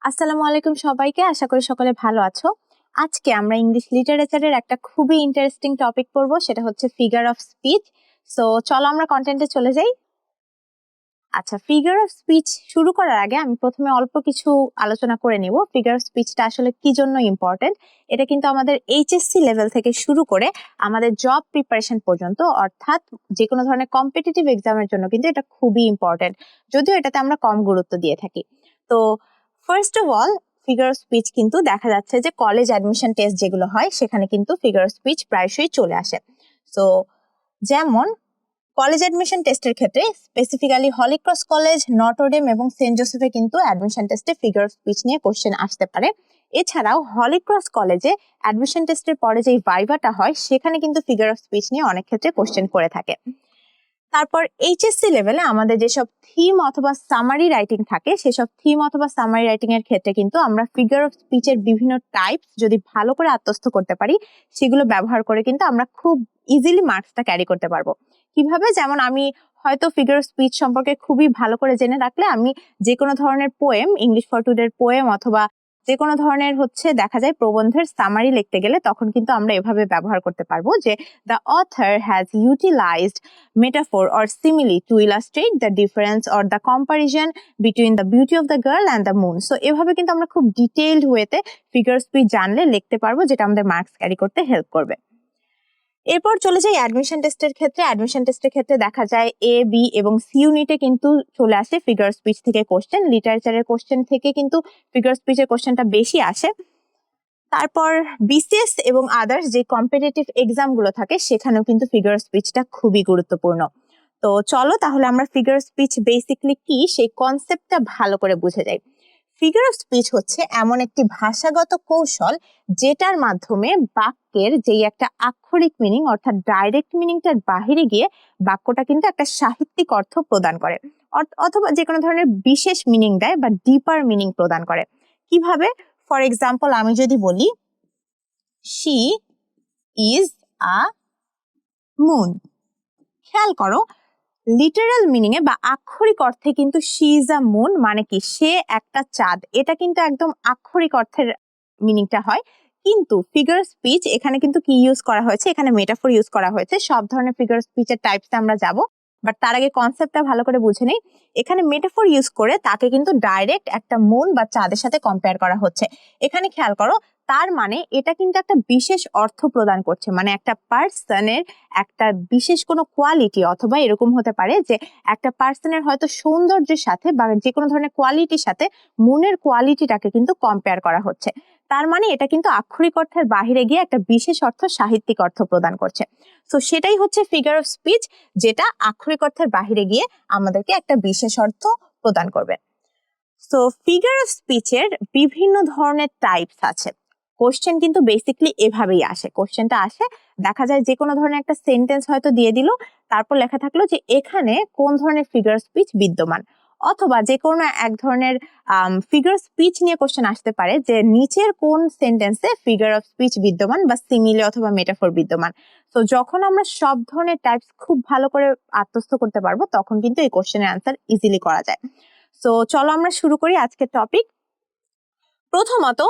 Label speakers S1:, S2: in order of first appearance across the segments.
S1: আসসালামু আলাইকুম সবাইকে, আশা করি সকলে ভালো আছো। আজকে আমরা ইংলিশ লিটারেচারের একটা খুবই ইন্টারেস্টিং টপিক পড়বো, সেটা হচ্ছে ফিগার অফ স্পিচ। সো চলো আমরা কন্টেন্টে চলে যাই। আচ্ছা, ফিগার অফ স্পিচ শুরু করার আগে আমি প্রথমে অল্প কিছু আলোচনা করে নিব। ফিগার অফ স্পিচটা আসলে কি জন্য ইম্পর্টেন্ট, এটা কিন্তু আমাদের এইচএসসি লেভেল থেকে শুরু করে আমাদের জব প্রিপারেশন পর্যন্ত, অর্থাৎ যে কোনো ধরনের কম্পিটিটিভ এক্সামের জন্য কিন্তু এটা খুবই ইম্পর্টেন্ট, যদিও এটাতে আমরা কম গুরুত্ব দিয়ে থাকি। তো first of all, figure of speech কিন্তু দেখা যাচ্ছে যে কলেজ অ্যাডমিশন টেস্ট যেগুলো হয় সেখানে কিন্তু ফিগার অফ স্পিচ প্রায়শই চলে আসে। সো যেমন কলেজ অ্যাডমিশন টেস্টের ক্ষেত্রে specifically Holy Cross college, Notre Dame এবং সেন্ট জোসেফে কিন্তু অ্যাডমিশন টেস্টে ফিগার অফ স্পিচ নিয়ে কোশ্চেন আসতে পারে। এছাড়াও হলি ক্রস কলেজে অ্যাডমিশন টেস্টের পরে যে ভাইভাটা হয় সেখানে কিন্তু ফিগার অফ স্পিচ নিয়ে অনেক ক্ষেত্রে কোশ্চেন করে থাকে। তারপর এইচএসসি লেভেলে আমাদের যেসব থিম অথবা সামারি রাইটিং থাকে, সেসব থিম অথবা সামারি রাইটিং এর ক্ষেত্রে কিন্তু আমরা ফিগার অফ স্পিচের বিভিন্ন টাইপস যদি ভালো করে আত্মস্থ করতে পারি, সেগুলো ব্যবহার করে কিন্তু আমরা খুব ইজিলি মার্কসটা ক্যারি করতে পারবো। কিভাবে? যেমন আমি হয়তো ফিগার অফ স্পিচ সম্পর্কে খুবই ভালো করে জেনে রাখলে আমি যে কোনো ধরনের পোয়েম, ইংলিশ ফর টুডের পোয়েম অথবা যে কোনো ধরনের দেখা যায় প্রবন্ধের সামারি লিখতে গেলে তখন কিন্তু আমরা এভাবে ব্যবহার করতে পারবো যে the author has utilized metaphor or simile to illustrate the difference or the comparison between the beauty of the girl and the moon. So এভাবে কিন্তু আমরা খুব ডিটেইলড ওয়েতে ফিগার স্পিচ জানলে লিখতে পারবো, যেটা আমাদের মার্কস ক্যারি করতে হেল্প করবে। এরপর চলে যাই অ্যাডমিশন টেস্টের ক্ষেত্রে। অ্যাডমিশন টেস্টের ক্ষেত্রে দেখা যায় এ, বি এবং সি ইউনিটে কিন্তু চলে আসে ফিগার স্পিচ থেকে কোশ্চেন। লিটারেচারের কোশ্চেন থেকে কিন্তু ফিগার স্পিচের কোশ্চেনটা বেশি আসে। তারপর বিসিএস এবং আদার্স যে কম্পিটিটিভ এক্সাম গুলো থাকে সেখানেও কিন্তু ফিগার স্পিচটা খুবই গুরুত্বপূর্ণ। তো চলো তাহলে আমরা ফিগার স্পিচ বেসিক্যালি কি সেই কনসেপ্টটা ভালো করে বুঝে যাই। ফিগার অফ স্পিচ হচ্ছে এমন একটি ভাষাগত কৌশল যেটার মাধ্যমে বাক্যের যেই একটা আক্ষরিক মিনিং অর্থাৎ ডাইরেক্ট মিনিংটার বাহিরে গিয়ে বাক্যটা কিন্তু একটা সাহিত্যিক অর্থ প্রদান করে, অথবা যে কোনো ধরনের বিশেষ মিনিং দেয় বা ডিপার মিনিং প্রদান করে। কিভাবে? ফর এক্সাম্পল, আমি যদি বলি শি ইজ আ মুন, খেয়াল করো লিটারাল মিনিং এ বা আক্ষরিক অর্থে কিন্তু শি ইজ আ মুন মানে কি, সে একটা চাঁদ, এটা কিন্তু একদম আক্ষরিক অর্থের মিনিংটা হয়। কিন্তু ফিগার স্পিচ এখানে কিন্তু কি ইউজ করা হয়েছে, এখানে মেটাফোর ইউজ করা হয়েছে। সব ধরনের ফিগার স্পিচের টাইপসে আমরা যাব, বাট তার আগে কনসেপ্টটা ভালো করে বুঝে নেই। এখানে মেটাফোর ইউজ করে তাকে কিন্তু ডাইরেক্ট একটা মুন বা চাঁদের সাথে কম্পেয়ার করা হচ্ছে। এখানে খেয়াল করো, তার মানে এটা কিন্তু একটা বিশেষ অর্থ প্রদান করছে, মানে একটা পার্সনের একটা বিশেষ কোনো কোয়ালিটি, অথবা এরকম হতে পারে যে একটা পার্সনের হয়তো সৌন্দর্যের সাথে বা যে কোনো ধরনের কোয়ালিটির সাথে মুনের কোয়ালিটিটাকে কিন্তু কম্পেয়ার করা হচ্ছে। তার মানে এটা কিন্তু আক্ষরিক অর্থের বাহিরে গিয়ে একটা বিশেষ অর্থ, সাহিত্যিক অর্থ প্রদান করছে। তো সেটাই হচ্ছে ফিগার অফ স্পিচ, যেটা আক্ষরিক অর্থের বাহিরে গিয়ে আমাদেরকে একটা বিশেষ অর্থ প্রদান করবে। সো ফিগার অফ স্পিচের বিভিন্ন ধরনের টাইপস আছে। কোশ্চেন কিন্তু বেসিক্যালি এভাবেই আসে। কোশ্চেনটা আসে, দেখা যায় যে কোনো ধরনের একটা সেন্টেন্স হয়তো দিয়ে দিল, তারপর লেখা থাকলো যে এখানে কোন ধরনের ফিগার স্পিচ বিদ্যমান, অথবা যে কোনো এক ধরনের ফিগার স্পিচ নিয়ে কোশ্চেন আসতে পারে যে নিচের কোন সেন্টেন্সে ফিগার অফ স্পিচ বিদ্যমান বা সিমিলে অথবা মেটাফোর বিদ্যমান। তো যখন আমরা সব ধরনের টাইপস খুব ভালো করে আত্মস্থ করতে পারবো তখন কিন্তু এই কোশ্চেনের আনসার ইজিলি করা যায়। সো চলো আমরা শুরু করি আজকের টপিক। প্রথমত,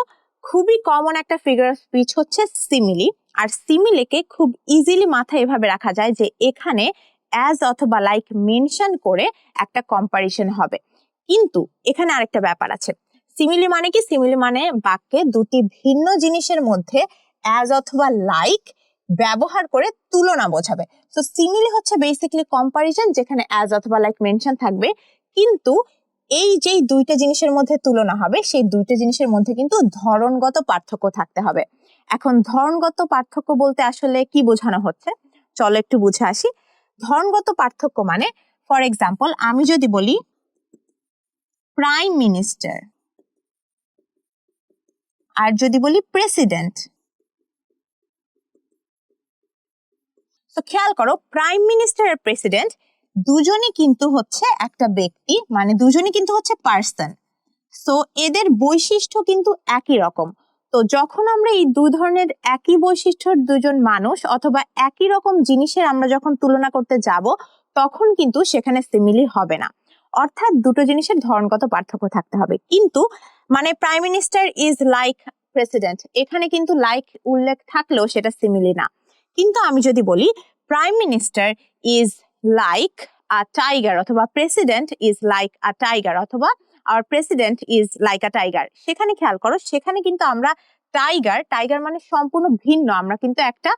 S1: খুবই কমন একটা ফিগার অফ স্পিচ হচ্ছে সিমিলি। আর সিমিলেকে খুব ইজিলি মাথায় এভাবে রাখা যায় যে এখানে অ্যাজ অথবা লাইক মেনশন করে একটা কম্পারিশন হবে। কিন্তু এখানে আরেকটা ব্যাপার আছে। সিমিলি মানে কি? সিমিলি মানে বাক্যে দুটি ভিন্ন জিনিসের মধ্যে অ্যাজ অথবা লাইক ব্যবহার করে তুলনা বোঝাবে। তো সিমিলি হচ্ছে বেসিক্যালি কম্পারিজন, যেখানে অ্যাজ অথবা লাইক মেনশন থাকবে, কিন্তু এই যে দুইটা জিনিসের মধ্যে তুলনা হবে সেই দুইটা জিনিসের মধ্যে কিন্তু ধরনগত পার্থক্য থাকতে হবে। এখন ধরনগত পার্থক্য বলতে আসলে কি বোঝানো হচ্ছে, চলো একটু বুঝে আসি। ধরনগত পার্থক্য মানে, ফর এক্সাম্পল, আমি যদি বলি প্রাইম মিনিস্টার আর যদি বলি প্রেসিডেন্ট, তো খেয়াল করো প্রাইম মিনিস্টার আর প্রেসিডেন্ট দুজনই কিন্তু হচ্ছে একটা ব্যক্তি, মানে দুজনই কিন্তু হচ্ছে পার্সন। সো এদের বৈশিষ্ট্য কিন্তু একই রকম। তো যখন আমরা এই দুই ধরনের একই বৈশিষ্ট্যের দুজন মানুষ অথবা একই রকম জিনিসের আমরা যখন তুলনা করতে যাব তখন কিন্তু সেখানে সিমিলি হবে না। অর্থাৎ দুটো জিনিসের ধরনগত পার্থক্য থাকতে হবে। কিন্তু মানে prime minister is like president, এখানে কিন্তু লাইক উল্লেখ থাকলেও সেটা সিমিলি না। কিন্তু আমি যদি বলি prime minister is like a tiger, অথবা president is like a tiger, অথবা our president is like a tiger, সেখানে খেয়াল করো সেখানে কিন্তু আমরা টাইগার মানে সম্পূর্ণ ভিন্ন। আমরা কিন্তু একটা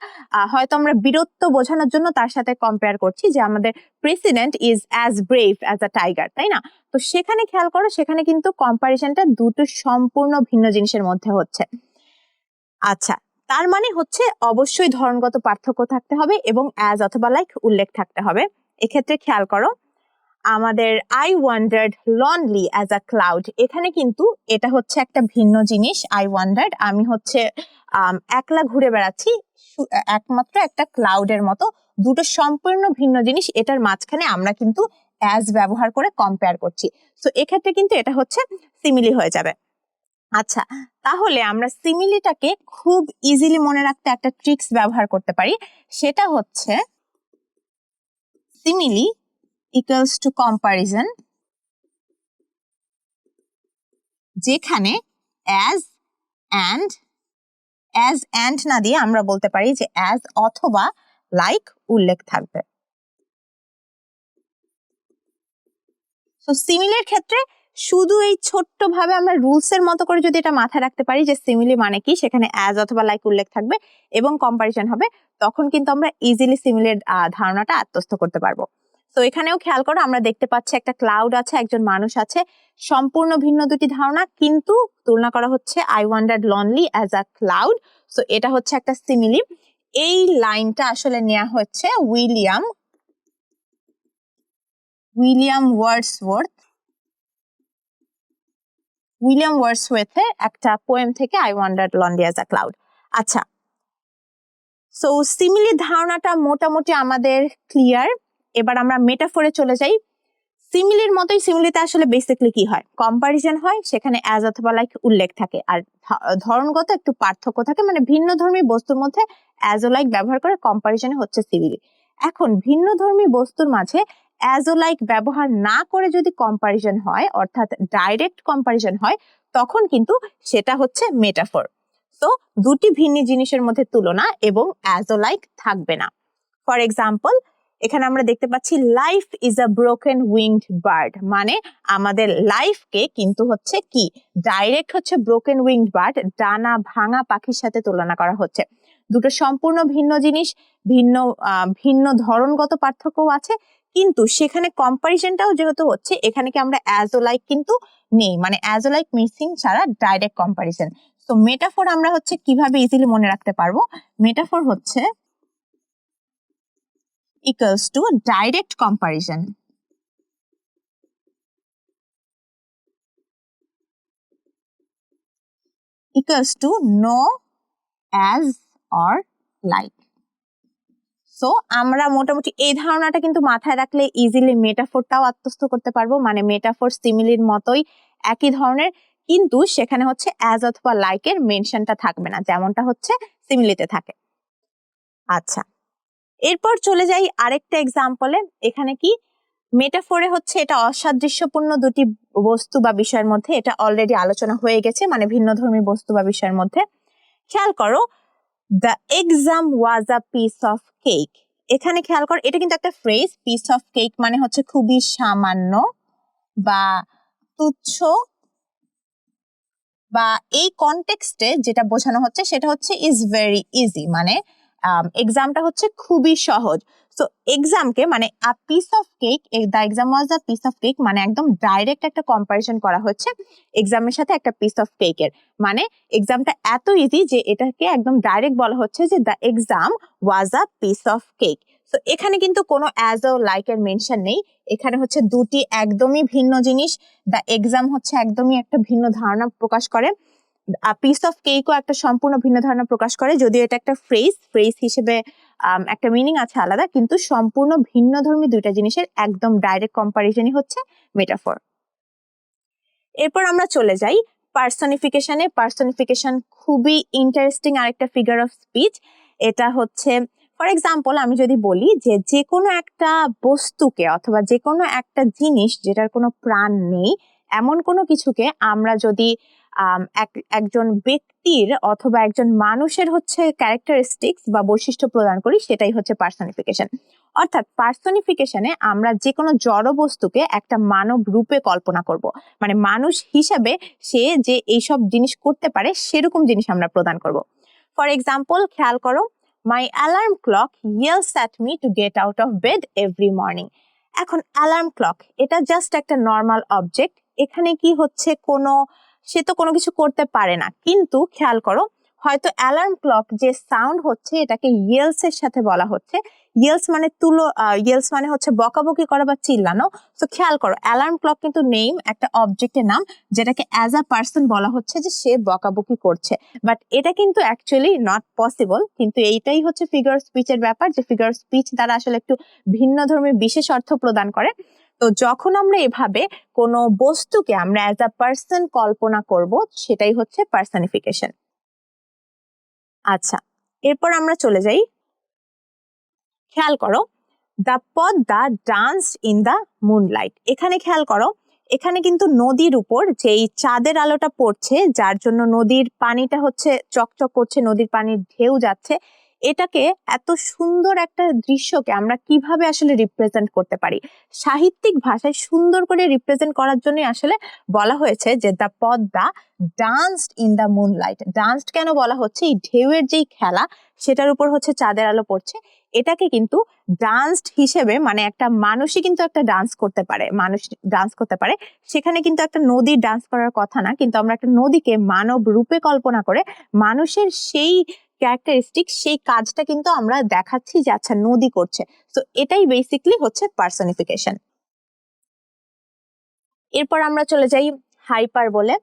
S1: হয়তো আমরা বীরত্ব বোঝানোর জন্য তার সাথে কম্পেয়ার করছি যে আমাদের president is as brave as a tiger, তাই না? তো সেখানে খেয়াল করো সেখানে কিন্তু কম্পারিজনটা দুটো সম্পূর্ণ ভিন্ন জিনিসের মধ্যে হচ্ছে। আচ্ছা, তার মানে হচ্ছে অবশ্যই ধরনগত পার্থক্য থাকতে হবে এবং অ্যাজ অথবা লাইক উল্লেখ থাকতে হবে। এক্ষেত্রে খেয়াল করো আমাদের I wandered lonely as a cloud, এখানে কিন্তু এটা হচ্ছে একটা ভিন্ন জিনিস। আই ওয়ান্ডার্ড, আমি হচ্ছে একলা ঘুরে বেড়াচ্ছি একমাত্র একটা ক্লাউডের মতো, দুটো সম্পূর্ণ ভিন্ন জিনিস। এটার মাঝখানে আমরা কিন্তু অ্যাজ ব্যবহার করে কম্পেয়ার করছি। সো এক্ষেত্রে কিন্তু এটা হচ্ছে সিমিলি হয়ে যাবে। আচ্ছা, তাহলে আমরা সিমিলিটাকে খুব ইজিলি মনে রাখতে একটা ট্রিক্স ব্যবহার করতে পারি, সেটা হচ্ছে সিমিলি ইকুয়ালস টু কম্পারিজন, যেখানে অ্যাজ অ্যান্ড না দিয়ে আমরা বলতে পারি যে অ্যাজ অথবা লাইক উল্লেখ থাকবে। তো সিমিলির ক্ষেত্রে শুধু এই ছোট্ট ভাবে আমরা রুলস এর মতো করে যদি এটা মাথায় রাখতে পারি যে সিমিলি মানে কি, সেখানে অ্যাজ অথবা লাইক উল্লেখ থাকবে এবং কম্পারিজন হবে, তখন কিন্তু আমরা ইজিলি সিমিলির ধারণাটা আত্মস্থ করতে পারবো। তো এখানেও খেয়াল করো আমরা দেখতে পাচ্ছি একটা ক্লাউড আছে, একজন মানুষ আছে, সম্পূর্ণ ভিন্ন দুটি ধারণা, কিন্তু তুলনা করা হচ্ছে I wandered lonely as a cloud. So এটা হচ্ছে একটা সিমিলি। এই লাইনটা আসলে নেওয়া হচ্ছে উইলিয়াম ওয়ার্ডসওয়ার্থের একটা পোয়েম থেকে, I wandered lonely as a cloud. আচ্ছা, সো সিমিলির ধারণাটা মোটামুটি আমাদের ক্লিয়ার। এবার আমরা মেটাফোরে চলে যাই। সিমিলির মতোই সিমিলিতে আসলে বেসিক্যালি কি হয়, কম্পারিজন হয়, সেখানে অ্যাজ অথবা লাইক উল্লেখ থাকে, আর ধরনগত একটু পার্থক্য থাকে, মানে ভিন্নধর্মী বস্তুর মধ্যে অ্যাজ ও লাইক ব্যবহার করে কম্পারিজনে হচ্ছে সিমিলি। এখন ভিন্নধর্মী বস্তুর মাঝে অ্যাজ ও লাইক ব্যবহার না করে যদি কম্পারিজন হয়, অর্থাৎ ডাইরেক্ট কম্পারিজন হয়, তখন কিন্তু সেটা হচ্ছে মেটাফোর। তো দুটি ভিন্ন জিনিসের মধ্যে তুলনা এবং অ্যাজ ও লাইক থাকবে না। ফর এক্সাম্পল, এখানে আমরা দেখতে পাচ্ছি life is a broken winked bird, মানে আমাদের লাইফকে কিন্তু হচ্ছে কি ডাইরেক্ট হচ্ছে ব্রোকেন উইংড বার্ড, ডানা ভাঙা পাখির সাথে তুলনা করা হচ্ছে। দুটো সম্পূর্ণ ভিন্ন জিনিস, ভিন্ন ধরনগত পার্থক্যও আছে, কিন্তু সেখানে কম্পারিজনটাও যেহেতু হচ্ছে, এখানে কি আমরা অ্যাজ ও লাইক কিন্তু নেই, মানে অ্যাজ ও লাইক মিসিং ছাড়া ডাইরেক্ট কম্পারিজন। তো মেটাফোর আমরা হচ্ছে কিভাবে ইজিলি মনে রাখতে পারবো, মেটাফোর হচ্ছে equals to direct comparison. Equals to no, as or like. So আমরা মোটামুটি এই ধারণাটা কিন্তু মাথায় রাখলে ইজিলি মেটাফোরটাও আত্মস্থ করতে পারবো, মানে মেটাফোর সিমিলির মতোই একই ধরনের, কিন্তু সেখানে হচ্ছে অ্যাজ অথবা লাইকের মেনশনটা থাকবে না, যেমনটা হচ্ছে সিমিলিতে থাকে। আচ্ছা, এরপর চলে যাই আরেকটা এক্সাম্পলে। এখানে কি মেটাফোরে হচ্ছে এটা অসাদৃশ্যপূর্ণ দুটি বস্তু বা বিষয়ের মধ্যে, এটা অলরেডি আলোচনা হয়ে গেছে, মানে ভিন্নধর্মী বস্তু বা বিষয়ের মধ্যে। খেয়াল করো the exam was a piece of cake, এখানে খেয়াল করো এটা কিন্তু একটা ফ্রেজ, পিস অফ কেক মানে হচ্ছে খুবই সামান্য বা তুচ্ছ, বা এই কনটেক্সটে যেটা বোঝানো হচ্ছে সেটা হচ্ছে ইজ ভেরি ইজি, মানে এক্সামটা হচ্ছে খুবই সহজ। সো এক্সামকে মানে a piece of cake, the exam was a piece of cake মানে একদম ডাইরেক্ট একটা কম্পারিজন করা হচ্ছে এক্সামের সাথে একটা পিস অফ কেকের, মানে এক্সামটা এত ইজি যে এটাকে একদম ডাইরেক্ট বলা হচ্ছে যে the exam was a piece of cake. তো এখানে কিন্তু কোনো অ্যাজ ও লাইক এর মেনশন নেই, এখানে হচ্ছে দুটি একদমই ভিন্ন জিনিস। দ্য এক্সাম হচ্ছে একদমই একটা ভিন্ন ধারণা প্রকাশ করে, পিস অফ কেকও একটা সম্পূর্ণ ভিন্ন ধারণা প্রকাশ করে, যদিও এটা একটা ফ্রেজ হিসেবে একটা মিনিং আছে আলাদা, কিন্তু সম্পূর্ণ ভিন্ন ধর্মী দুইটা জিনিসের একদম ডাইরেক্ট কম্পারিজনই হচ্ছে মেটাফোর। এরপর আমরা চলে যাই পার্সনিফিকেশনে। পার্সনিফিকেশন খুবই ইন্টারেস্টিং আরেকটা ফিগার অফ স্পিচ। এটা হচ্ছে ফর এক্সাম্পল আমি যদি বলি যে যে কোনো একটা বস্তুকে অথবা যে কোনো একটা জিনিস যেটার কোনো প্রাণ নেই এমন কোনো কিছুকে আমরা যদি একজন ব্যক্তির অথবা একজন মানুষের হচ্ছে ক্যারেক্টারিস্টিক্স বা বৈশিষ্ট্য প্রদান করি, সেটাই হচ্ছে পার্সনিফিকেশন। অর্থাৎ পার্সনিফিকেশনে আমরা যে কোনো জড় বস্তুকে একটা মানব রূপে কল্পনা করব, মানে মানুষ হিসাবে সে যে এইসব জিনিস করতে পারে সেরকম জিনিস আমরা প্রদান করব। ফর এক্সাম্পল খেয়াল করো, my alarm clock else at me to get out of bed every morning. এখন অ্যালার্ম ক্লক এটা জাস্ট একটা নর্মাল অবজেক্ট, এখানে কি হচ্ছে সে তো কোনো কিছু করতে পারে না, কিন্তু খেয়াল করো হয়তো অ্যালার্ম ক্লক যে সাউন্ড হচ্ছে এটাকে ইয়েলস এর সাথে বলা হচ্ছে। ইয়েলস মানে হচ্ছে বকাবকি করা বা চিল্লানো। তো খেয়াল করো অ্যালার্ম ক্লক কিন্তু নেম একটা অবজেক্টের নাম, যেটাকে অ্যাজ আ পার্সন বলা হচ্ছে যে সে বকাবকি করছে, বাট এটা কিন্তু অ্যাকচুয়ালি নট পসিবল। কিন্তু এইটাই হচ্ছে ফিগার স্পিচের ব্যাপার, যে ফিগার স্পিচ দ্বারা আসলে একটু ভিন্ন ধর্মী বিশেষ অর্থ প্রদান করে। তো যখন আমরা এভাবে কোনো বস্তুকে আমরা অ্যাজ আ পার্সন কল্পনা করব, সেটাই হচ্ছে পার্সনিফিকেশন। আচ্ছা, এরপর আমরা চলে যাই, খেয়াল করো the Padma dance in the moonlight. এখানে খেয়াল করো, এখানে কিন্তু নদীর উপর যেই চাঁদের আলোটা পড়ছে, যার জন্য নদীর পানিটা হচ্ছে চকচক করছে, নদীর পানির ঢেউ যাচ্ছে, এটাকে এত সুন্দর একটা দৃশ্যকে আমরা কিভাবে আসলে রিপ্রেজেন্ট করতে পারি, সাহিত্যিক ভাষায় সুন্দর করে রিপ্রেজেন্ট করার জন্য আসলে বলা হয়েছে যে the Padma danced in the moonlight. Danced কেন বলা হচ্ছে, এই ঢেউয়ের যেই খেলা সেটার উপর হচ্ছে চাঁদের আলো পড়ছে, এটাকে কিন্তু ডান্সড হিসেবে, মানে একটা মানুষই কিন্তু একটা ডান্স করতে পারে, মানুষ ডান্স করতে পারে, সেখানে কিন্তু একটা নদীর ডান্স করার কথা না, কিন্তু আমরা একটা নদীকে মানব রূপে কল্পনা করে মানুষের সেই ক্যারেক্টারিস্টিক সেই কাজটা কিন্তু আমরা দেখাচ্ছি যে আচ্ছা নদী করছে। তো এটাই বেসিকলি হচ্ছে পার্সনিফিকেশন। এরপর আমরা চলে যাই হাইপার বলে।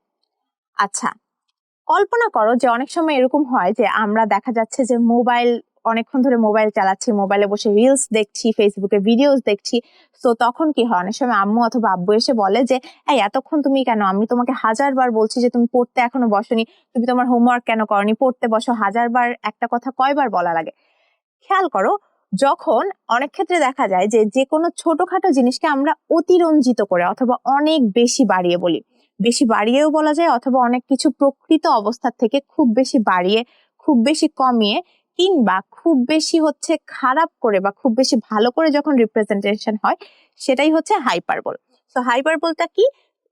S1: আচ্ছা, কল্পনা করো যে অনেক সময় এরকম হয় যে আমরা দেখা যাচ্ছে যে অনেকক্ষণ ধরে মোবাইল চালাচ্ছি, মোবাইলে বসে রিলস দেখছি, ফেসবুকে ভিডিওস দেখছি। তো তখন কি হয়, অনেক সময় আম্মু অথবা আব্বু এসে বলে যে এই এতক্ষণ তুমি কেন, আমি তোমাকে 1000 বার বলছি যে তুমি পড়তে এখনো বসোনি, তুমি তোমার হোমওয়ার্ক কেন করনি, পড়তে বসো। 1000 বার একটা কথা কয়বার বলা লাগে। খেয়াল করো, যখন অনেক ক্ষেত্রে দেখা যায় যে যে কোনো ছোটখাটো জিনিসকে আমরা অতিরঞ্জিত করে অথবা অনেক বেশি বাড়িয়ে বলি, বেশি বাড়িয়েও বলা যায়, অথবা অনেক কিছু প্রকৃত অবস্থা থেকে খুব বেশি বাড়িয়ে, খুব বেশি কমিয়ে, কিংবা খুব বেশি হচ্ছে খারাপ করে বা খুব বেশি ভালো করে যখন রিপ্রেজেন্টেশন হয়, সেটাই হচ্ছে হাইপারবোল। তো হাইপারবোলটা কি,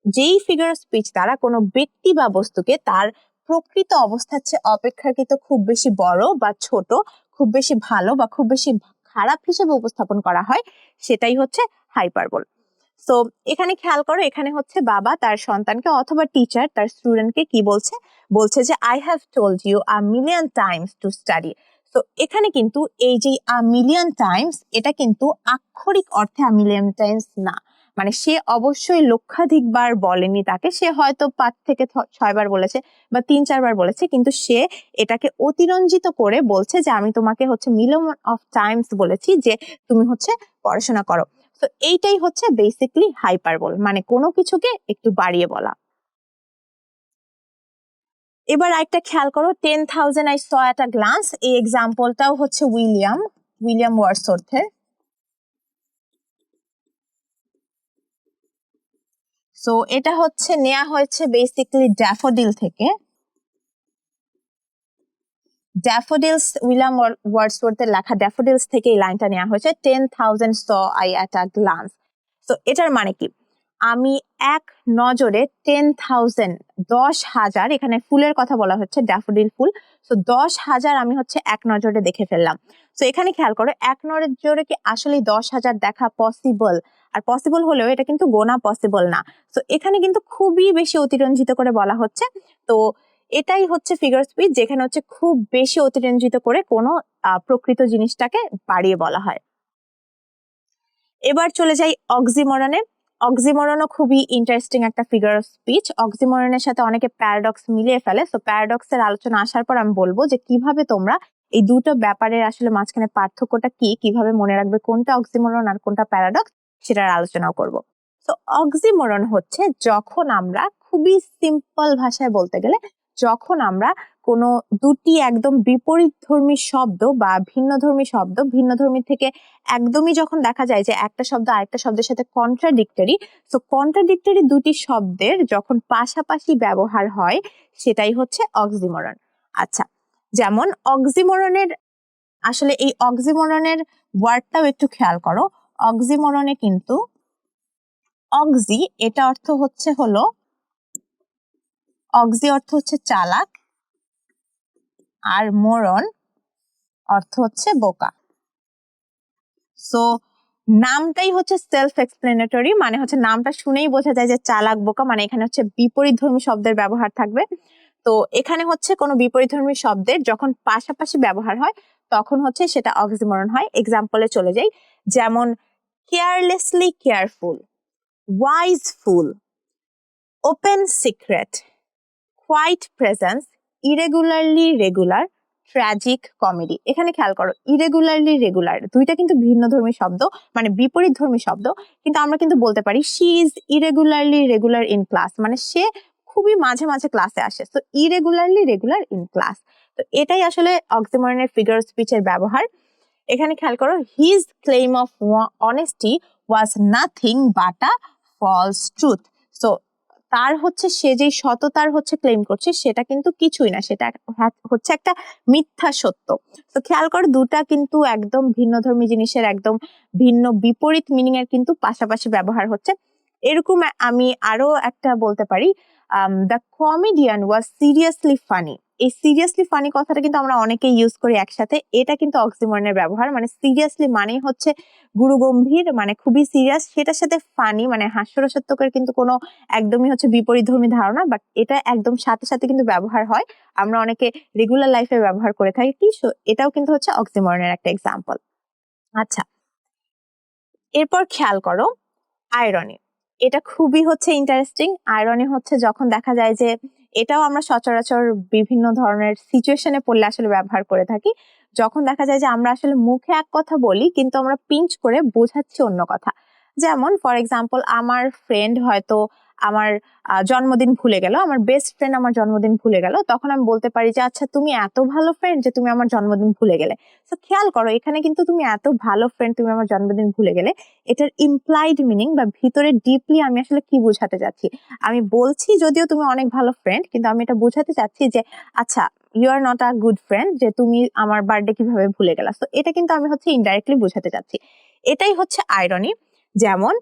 S1: যেই ফিগার স্পিচ দ্বারা কোনো ব্যক্তি বা বস্তুকে তার প্রকৃত অবস্থার চেয়ে অপেক্ষাকৃত খুব বেশি বড় বা ছোট, খুব বেশি ভালো বা খুব বেশি খারাপ হিসেবে উপস্থাপন করা হয়, সেটাই হচ্ছে হাইপারবোল। তো এখানে খেয়াল করো, এখানে হচ্ছে বাবা তার সন্তানকে অথবা টিচার তার স্টুডেন্টকে কি বলছে, বলছে যে I have told you a million times to study. তো এখানে কিন্তু এই যে আ মিলিয়ন টাইমস, এটা কিন্তু আক্ষরিক অর্থে আ মিলিয়ন টাইমস না, মানে সে অবশ্যই লক্ষাধিক বার বলেনি তাকে, সে হয়তো 5 থেকে 6 বার বলেছে বা 3-4 বার বলেছে, কিন্তু সে এটাকে অতিরঞ্জিত করে বলছে যে আমি তোমাকে হচ্ছে মিলিয়ন অফ টাইমস বলেছি যে তুমি হচ্ছে পড়াশোনা করো। তো এইটাই হচ্ছে বেসিকলি হাইপারবোল, মানে কোনো কিছুকে একটু বাড়িয়ে বলা। এবার একটা খেয়াল করো, 10,000 I saw at a glance, এই এক্সাম্পলটাও হচ্ছে উইলিয়াম ওয়ার্ডসওয়ার্থের। সো এটা হচ্ছে নেওয়া হয়েছে বেসিক্যালি ড্যাফোডিল থেকে। উইলিয়াম ওয়ার্ডসওয়ার্থের লেখা ড্যাফোডিলস থেকে এই লাইনটা নেওয়া হয়েছে, 10,000 saw I at a glance। তো এটার মানে কি, আমি এক নজরে 10,000 10,000, এখানে ফুলের কথা বলা হচ্ছে, ড্যাফোডিল ফুল। তো 10,000 আমি হচ্ছে এক নজরে দেখে ফেললাম। তো এখানে খেয়াল করো, এক নজরে কি আসলে 10,000 দেখা পসিবল? আর পসিবল হলেও এটা কিন্তু গোনা পসিবল না। তো এখানে কিন্তু খুবই বেশি অতিরঞ্জিত করে বলা হচ্ছে। তো এটাই হচ্ছে ফিগার স্পিচ, যেখানে হচ্ছে খুব বেশি অতিরঞ্জিত করে কোনো প্রকৃত জিনিসটাকে বাড়িয়ে বলা হয়। এবার চলে যাই অক্সিমরনে। অক্সিমরনও খুবই ইন্টারেস্টিং একটা ফিগার অফ স্পিচ। অক্সিমরনের সাথে অনেকে প্যারাডক্স মিলিয়ে ফেলে। তো প্যারাডক্সের আলোচনা আসার পর আমি বলবো যে কিভাবে তোমরা এই দুটো ব্যাপারের আসলে মাঝখানে পার্থক্যটা কি, কিভাবে মনে রাখবে কোনটা অক্সিমরন আর কোনটা প্যারাডক্স, সেটার আলোচনাও করব। তো অক্সিমরন হচ্ছে যখন আমরা, খুবই সিম্পল ভাষায় বলতে গেলে, যখন আমরা কোনো দুটি একদম বিপরীতধর্মী শব্দ বা ভিন্নধর্মী শব্দ, ভিন্নধর্মী থেকে একদমই যখন দেখা যায় যে একটা শব্দ আরেকটা শব্দের সাথে কন্ট্রাডিক্টরি, সো কন্ট্রাডিক্টরি দুটি শব্দের যখন পাশাপাশি ব্যবহার হয় সেটাই হচ্ছে অক্সিমরন। আচ্ছা, যেমন অক্সিমরনের আসলে এই অক্সিমরনের ওয়ার্ডটাও একটু খেয়াল করো। অক্সিমরনে কিন্তু অক্সি এটা অর্থ হচ্ছে হলো, অক্সি অর্থ হচ্ছে চালাক, আর মরন অর্থ হচ্ছে বোকা। সো নামটাই হচ্ছে সেলফ এক্সপ্লেনেটরি, মানে হচ্ছে নামটা শুনেই বোঝা যায় যে চালাক বোকা, মানে এখানে হচ্ছে বিপরীতধর্মী শব্দের ব্যবহার থাকবে। তো এখানে হচ্ছে কোনো বিপরীতধর্মী শব্দের যখন পাশাপাশি ব্যবহার হয় তখন হচ্ছে সেটা অক্সিমরন হয়। এক্সাম্পলে চলে যাই, যেমন carelessly careful, wise fool, open secret, quiet presence, irregularly regular, tragic comedy. এখানে খেয়াল করো, ইরেগুলারলি রেগুলার দুইটা কিন্তু ভিন্নধর্মী শব্দ, মানে বিপরীতধর্মী শব্দ, কিন্তু আমরা কিন্তু বলতে পারি she is irregularly regular in class, মানে সে খুবই মাঝে মাঝে ক্লাসে আসে। তো ইরেগুলারলি রেগুলার ইন ক্লাস, তো এটাই আসলে অক্সিমরনের ফিগার অফ স্পিচের ব্যবহার। এখানে খেয়াল করো, his claim of honesty was nothing but a false truth. So তার হচ্ছে সে যে সততার হচ্ছে ক্লেম করছে সেটা কিন্তু কিছুই না, সেটা হচ্ছে একটা মিথ্যা সত্য। তো খেয়াল করো, দুটা কিন্তু একদম ভিন্নধর্মী জিনিসের একদম ভিন্ন বিপরীত মিনিং এর কিন্তু পাশাপাশি ব্যবহার হচ্ছে। এরকম আমি আরো একটা বলতে পারি, the comedian was seriously funny. এই সিরিয়াসলি ফানি কথাটা কিন্তু আমরা অনেকেই ইউজ করি একসাথে, এটা কিন্তু অক্সিমরনের ব্যবহার। মানে সিরিয়াসলি মানে হচ্ছে গুরুগম্ভীর, মানে খুবই সিরিয়াস, সেটার সাথে ফানি মানে হাস্যরসাত্মকের কিন্তু কোনো একদমই হচ্ছে বিপরীতধর্মী ধারণা, বাট এটা একদম সাথে সাথে কিন্তু ব্যবহার হয়, আমরা অনেকে রেগুলার লাইফে ব্যবহার করে থাকি। সো এটাও কিন্তু হচ্ছে অক্সিমরনের একটা এক্সাম্পল। আচ্ছা, এরপর খেয়াল করো আয়রনি। এটা খুবই হচ্ছে ইন্টারেস্টিং। আয়রনি হচ্ছে যখন দেখা যায় যে, এটাও আমরা সচরাচর বিভিন্ন ধরনের সিচুয়েশনে পড়লে আসলে ব্যবহার করে থাকি, যখন দেখা যায় যে আমরা আসলে মুখে এক কথা বলি কিন্তু আমরা পিঞ্চ করে বোঝাচ্ছি অন্য কথা। যেমন ফর এক্সাম্পল, আমার ফ্রেন্ড হয়তো আমার জন্মদিন ভুলে গেল, আমার বেস্ট ফ্রেন্ড আমার জন্মদিন ভুলে গেল, তখন আমি বলতে পারি যে আচ্ছা তুমি এত ভালো ফ্রেন্ড যে তুমি আমার জন্মদিন ভুলে গেলে। তো খেয়াল করো, এখানে কিন্তু তুমি এত ভালো ফ্রেন্ড, তুমি আমার জন্মদিন ভুলে গেলে, এটার ইমপ্লাইড মিনিং বা ভিতরে ডিপলি আমি আসলে কি বোঝাতে যাচ্ছি, আমি বলছি যদিও তুমি অনেক ভালো ফ্রেন্ড, কিন্তু আমি এটা বোঝাতে চাচ্ছি যে আচ্ছা you are not a good friend, যে তুমি আমার বার্থডে কিভাবে ভুলে গেলা। তো এটা কিন্তু আমি হচ্ছে ইনডাইরেক্টলি বোঝাতে চাচ্ছি, এটাই হচ্ছে আইরনি। যেমন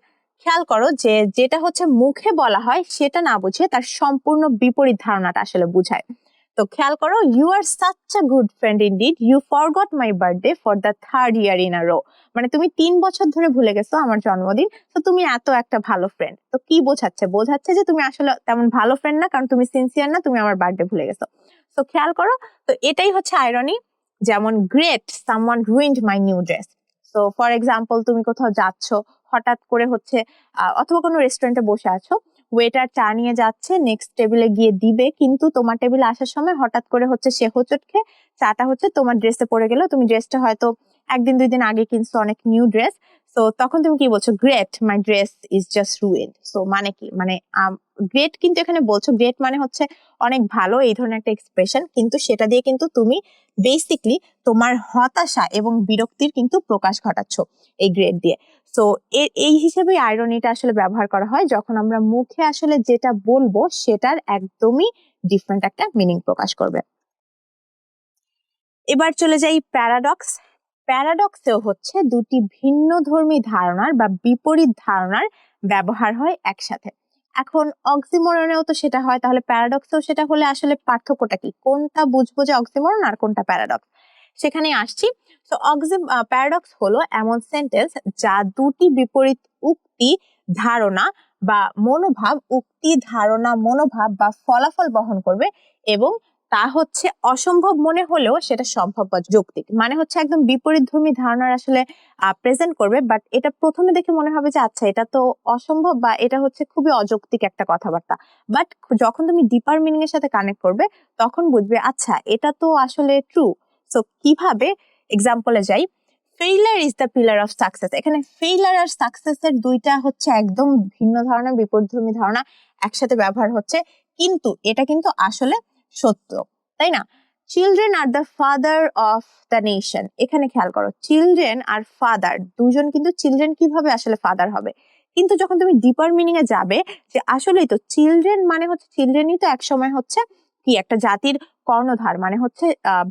S1: খেয়াল করো যে যেটা হচ্ছে মুখে বলা হয় সেটা না বুঝে তার সম্পূর্ণ বিপরীত ধারণাটা আসলে বুঝায়। তো খেয়াল করো, you are such a good friend indeed, you forgot my birthday for the third year in a row. মানে তুমি 3 বছর ধরে ভুলে গেছো আমার জন্মদিন, তো তুমি এত একটা ভালো ফ্রেন্ড। তো কি বোঝাচ্ছে, বোঝাচ্ছে যে তুমি আসলে তেমন ভালো ফ্রেন্ড না, কারণ তুমি সিনসিয়ার না, তুমি আমার বার্থডে ভুলে গেছো। তো খেয়াল করো, তো এটাই হচ্ছে আইরনি। যেমন great, someone ruined my new dress. So for example, তুমি কোথাও যাচ্ছ হঠাৎ করে হচ্ছে, অথবা কোনো রেস্টুরেন্টে বসে আছো, ওয়েটার চা নিয়ে যাচ্ছে, নেক্সট টেবিলে গিয়ে দিবে, কিন্তু তোমার টেবিলে আসার সময় হঠাৎ করে হচ্ছে সে হোঁচট খেয়ে চাটা হচ্ছে তোমার ড্রেসে পড়ে গেল। তুমি ড্রেসটা হয়তো 1 দিন 2 দিন আগে কিনছো, অনেক নিউ ড্রেস। তো তখন তুমি কি বলছো, great my dress is just ruined. So মানে কি, মানে গ্রেট কিন্তু এখানে বলছো, গ্রেট মানে হচ্ছে অনেক ভালো, এই ধরনের একটা এক্সপ্রেশন, কিন্তু সেটা দিয়ে কিন্তু তুমি বেসিকলি তোমার হতাশা এবং বিরক্তির কিন্তু প্রকাশ ঘটাচ্ছ এই গ্রেট দিয়ে। সো এই হিসেবে আইরনিটা আসলে ব্যবহার করা হয় যখন আমরা মুখে আসলে যেটা বলবো সেটার একদমই ডিফারেন্ট একটা মিনিং প্রকাশ করবে। এবার চলে যাই প্যারাডক্স। প্যারাডক্সেও হচ্ছে দুটি ভিন্নধর্মী ধারণার বা বিপরীত ধারণার ব্যবহার হয় একসাথে। এখন অক্সিমরনেও তো সেটা হয়, তাহলে প্যারাডক্সেও সেটা হলে আসলে পার্থক্যটা কি, কোনটা বুঝবো যে অক্সিমরন আর কোনটা প্যারাডক্স, সেখানে আসছি। তো প্যারাডক্স হলো এমন সেন্টেন্স যা দুটি বিপরীত উক্তি, ধারণা বা মনোভাব, উক্তি ধারণা মনোভাব বা ফলাফল বহন করবে, এবং তা হচ্ছে অসম্ভব মনে হলেও সেটা সম্ভব বা যৌক্তিক। মানে হচ্ছে একদম বিপরীতধর্মী ধারণার আসলে প্রেজেন্ট করবে, বাট এটা প্রথমে দেখে মনে হবে যে আচ্ছা এটা তো অসম্ভব বা এটা হচ্ছে খুবই অযৌক্তিক একটা কথাবার্তা, বাট যখন তুমি ডিপার মিনিং এর সাথে কানেক্ট করবে তখন বুঝবে আচ্ছা এটা তো আসলে ট্রু। সো কিভাবে, এক্সাম্পলে যাই, failure is the pillar of success. এখানে ফেইলার আর সাকসেসের দুইটা হচ্ছে একদম ভিন্ন ধারণা, বিপরীতধর্মী ধারণা একসাথে ব্যবহার হচ্ছে, কিন্তু এটা কিন্তু আসলে সত্য। তাই না? Children are the father of the nation, এখানে খেয়াল করো চিলড্রেন আর ফাদার দুজন, কিন্তু চিলড্রেন কিভাবে আসলে ফাদার হবে? কিন্তু যখন তুমি ডিপার মিনিং এ যাবে যে আসলেই তো চিলড্রেন মানে হচ্ছে চিলড্রেনই তো একসময় হচ্ছে কি একটা জাতির কর্ণধার, মানে হচ্ছে